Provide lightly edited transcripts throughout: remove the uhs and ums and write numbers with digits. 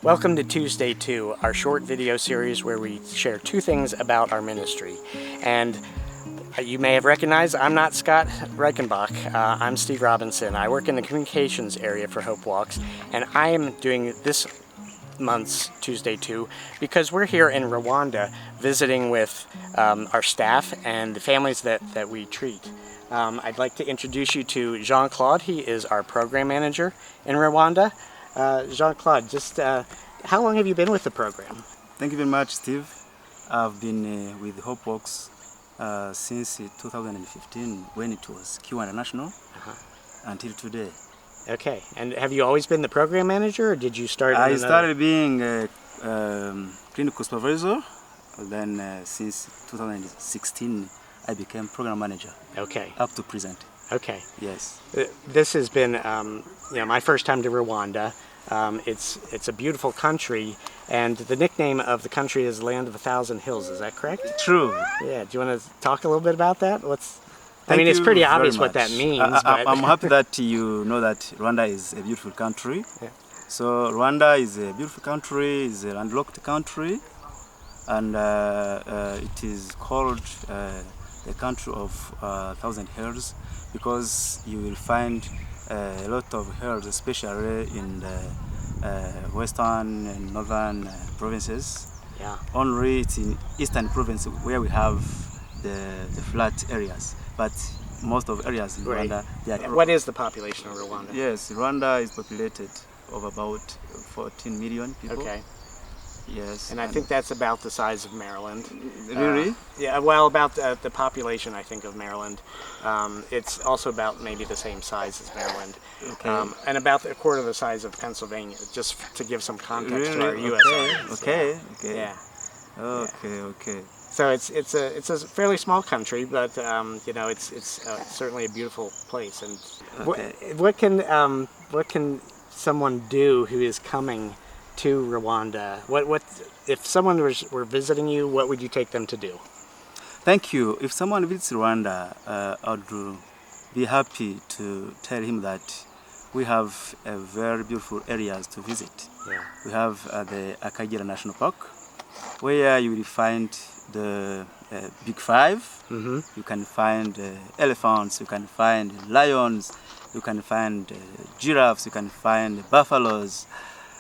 Welcome to Tuesday 2, our short video series where we share two things about our ministry. And you may have recognized I'm not Scott Reichenbach, I'm Steve Robinson. I work in the communications area for Hope Walks, and I am doing this month's Tuesday 2 because we're here in Rwanda visiting with our staff and the families that we treat. I'd like to introduce you to Jean-Claude. He is our program manager in Rwanda. Jean-Claude, just how long have you been with the program? Thank you very much, Steve. I've been with Hope Walks since 2015 when it was Q1 National until today. Okay, and have you always been the program manager, or did you start? I started being a clinical supervisor, then since 2016 I became program manager. Okay. Up to present. Okay. Yes. This has been my first time to Rwanda. It's a beautiful country, and the nickname of the country is Land of a Thousand Hills. Is that correct? True. Yeah. Do you want to talk a little bit about that? It's pretty obvious what that means. I'm happy that you know that Rwanda is a beautiful country. Yeah. So Rwanda is a beautiful country, is a landlocked country, and it is called the country of 1,000 hills because you will find a lot of hills, especially in the western and northern provinces. Yeah. Only it's in eastern province where we have the flat areas, but most of areas in Rwanda. What is the population of Rwanda? Yes, Rwanda is populated of about 14 million people. Okay. Yes. And I think that's about the size of Maryland. Really? Yeah, well, about the population, I think, of Maryland. It's also about maybe the same size as Maryland. Okay. And about a quarter of the size of Pennsylvania, just to give some context to our U.S. audience. Okay. Yeah. Okay. So it's a fairly small country, but it's certainly a beautiful place. And what can someone do who is coming to Rwanda? What if someone were visiting you? What would you take them to do? Thank you. If someone visits Rwanda, I would be happy to tell him that we have very beautiful areas to visit. Yeah. We have the Akagera National Park, where you will find the Big Five. Mm-hmm. You can find elephants. You can find lions. You can find giraffes. You can find buffaloes.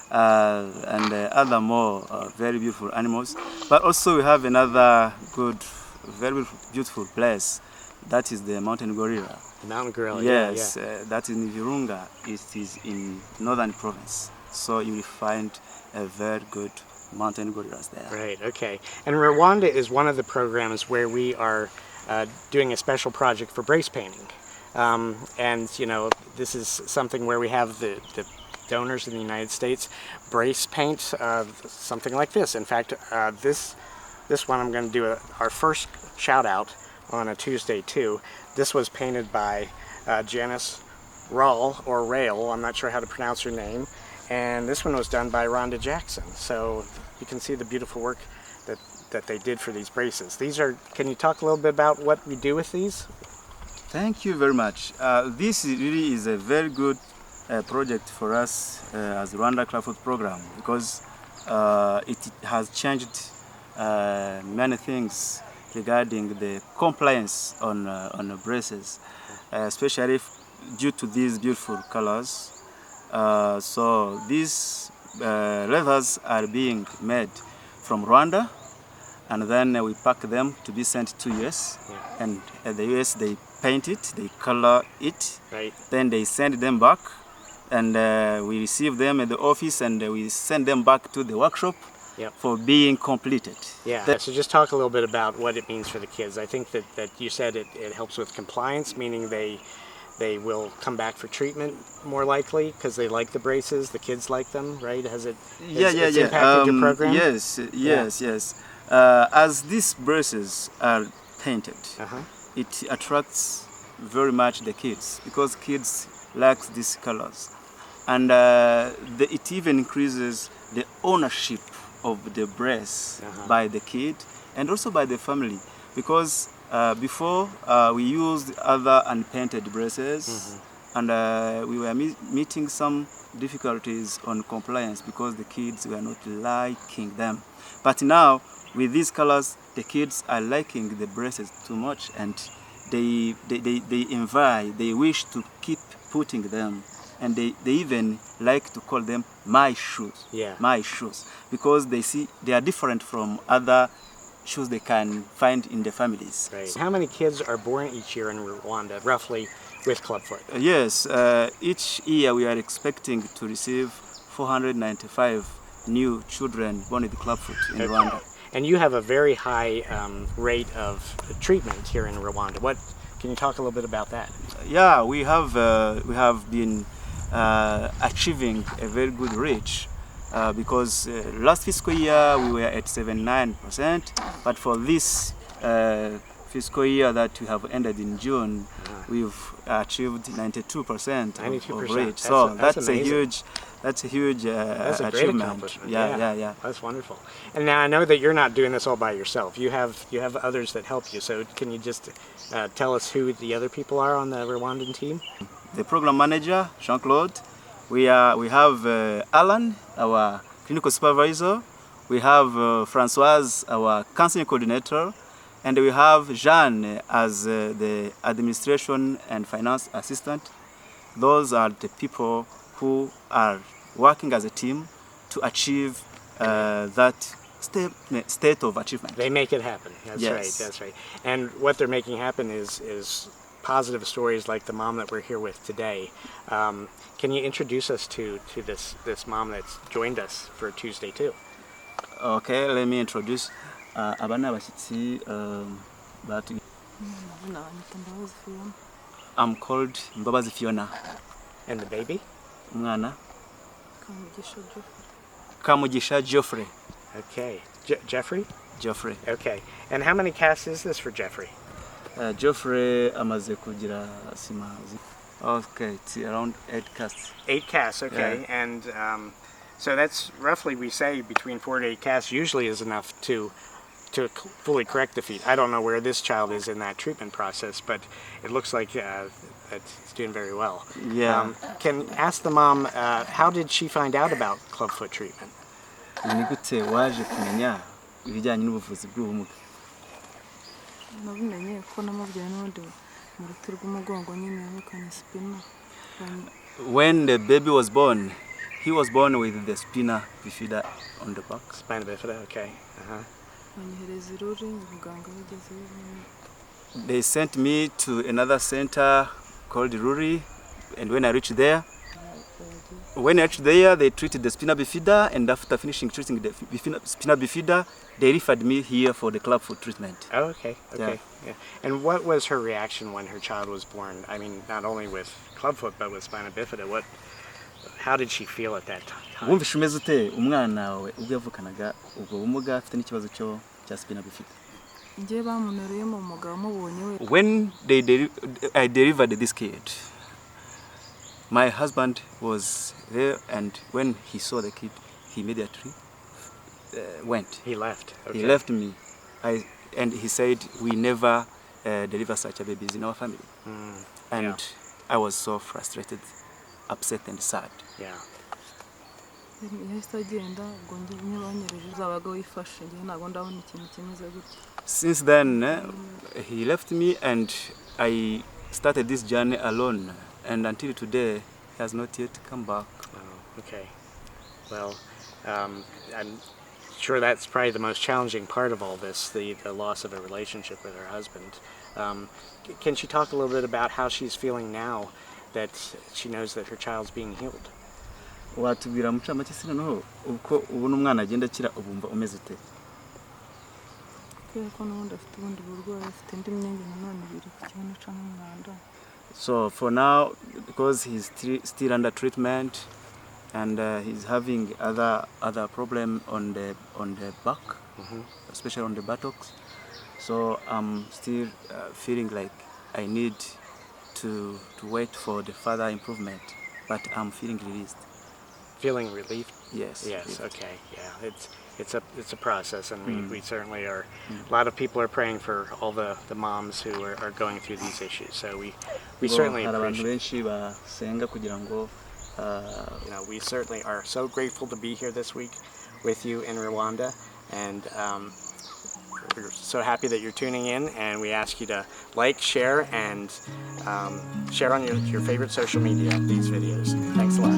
And other more very beautiful animals. But also we have another good, very beautiful place. That is the mountain gorilla. The mountain gorilla, yes, yeah. That is in Virunga. It is in northern province. So you will find a very good mountain gorillas there. Right, okay. And Rwanda is one of the programs where we are doing a special project for brace painting. And, this is something where we have the donors in the United States brace paint something like this. In fact, this one I'm going to do our first shout out on a Tuesday 2. This was painted by Janice Rahl, or Rail, I'm not sure how to pronounce her name, and this one was done by Rhonda Jackson. So you can see the beautiful work that they did for these braces. Can you talk a little bit about what we do with these? Thank you very much. This really is a very good project for us as Rwanda Clubfoot program because it has changed many things regarding the compliance on braces, especially due to these beautiful colors. So these leathers are being made from Rwanda, and then we pack them to be sent to US. Yeah. And at the US they paint it, they color it, right. Then they send them back. And we receive them at the office, and we send them back to the workshop for being completed. Yeah, so just talk a little bit about what it means for the kids. I think that you said it helps with compliance, meaning they will come back for treatment more likely because they like the braces, the kids like them, right? Has it impacted your program? Yes. As these braces are painted, it attracts very much the kids because kids like these colors. And it even increases the ownership of the brace by the kid and also by the family, because before we used other unpainted braces, and we were meeting some difficulties on compliance because the kids were not liking them. But now, with these colors, the kids are liking the braces too much, and they wish to keep putting them, and they even like to call them my shoes. Yeah. My shoes, because they see they are different from other shoes they can find in the families. Right. How many kids are born each year in Rwanda, roughly, with clubfoot? Yes, each year we are expecting to receive 495 new children born with clubfoot in Rwanda. And you have a very high rate of treatment here in Rwanda. Can you talk a little bit about that? Yeah, we have been achieving a very good rate because last fiscal year we were at 79%, but for this fiscal year that we have ended in June, we've achieved 92% of rate. So that's a huge that's a great achievement. accomplishment. Yeah. That's wonderful. And now I know that you're not doing this all by yourself. You have others that help you. So can you just tell us who the other people are on the Rwandan team? The program manager, Jean-Claude. We have Alan, our clinical supervisor. We have Françoise, our counseling coordinator. And we have Jeanne as the administration and finance assistant. Those are the people who are working as a team to achieve that state of achievement. They make it happen. That's Yes. right. That's right. And what they're making happen is positive stories like the mom that we're here with today. Can you introduce us to this mom that's joined us for Tuesday too? Okay, let me introduce abana abashyitsi batu. I'm called Mbabazi Fiona. And the baby? Umwana Kamugisha Geoffrey. Okay. Jeffrey? Geoffrey. Okay. And how many casts is this for Jeffrey? Geoffrey amaze kugira simazi. Okay, it's around 8 casts. 8 casts, okay. Yeah. And so that's roughly, we say, between 4 to 8 casts usually is enough to fully correct the feet. I don't know where this child is in that treatment process, but it looks like it's doing very well. Yeah. Can ask the mom, how did she find out about clubfoot treatment? Ni gute waje kumenya ibijyanye n'ubuvuzi bw'ubumuga? Nabimenye ko namubwiye n'undi mu ruti rw'umugongo nyine yamukanye spina. When the baby was born, he was born with the spina bifida on the back. Spina bifida, okay. Banyohereza iruri muganga yagezeyo. They sent me to another center called Ruri, and when I reached there, they treated the spina bifida, and after finishing treating the spina bifida, they referred me here for the clubfoot treatment. Oh, okay. Yeah. And what was her reaction when her child was born? I mean, not only with clubfoot, but with spina bifida. How did she feel at that time? Wumvishe umeze ute umwana wawe ubwo yavukanaga ubwo bumuga afite n'ikibazo cya spina bifida? Ngiye bamunereyemo umugabo mubonye we. When I delivered this kid, my husband was there, and when he saw the kid, he immediately went. He left. Okay. He left me, and he said, "We never deliver such a babies in our family." And I was so frustrated, upset, and sad. Yeah. Since then, he left me, and I started this journey alone. And until today, he has not yet come back. Oh, okay. Well, I'm sure that's probably the most challenging part of all this, the loss of a relationship with her husband. Can she talk a little bit about how she's feeling now that she knows that her child's being healed? Watubwira muca make sino no uko ubona umwana agenda akira ubumva umeze ute? Ko n'ubundi afite ubundi burwayi afite indi myenge nanone ibiri ku kibuno cy'umwanda. So for now, because he's still under treatment, and he's having other problem on the back, especially on the buttocks. So I'm still feeling like I need to wait for the further improvement, but I'm feeling released. Feeling relief? Yes. Yes. relieved. Okay. Yeah. It's a process, and we certainly are. A lot of people are praying for all the moms who are going through these issues. So we certainly hari abantu appreciate. benshi basenga kugira ngo You know, we certainly are so grateful to be here this week with you in Rwanda, and we're so happy that you're tuning in. And we ask you to like, share, and share on your favorite social media these videos. Thanks a lot.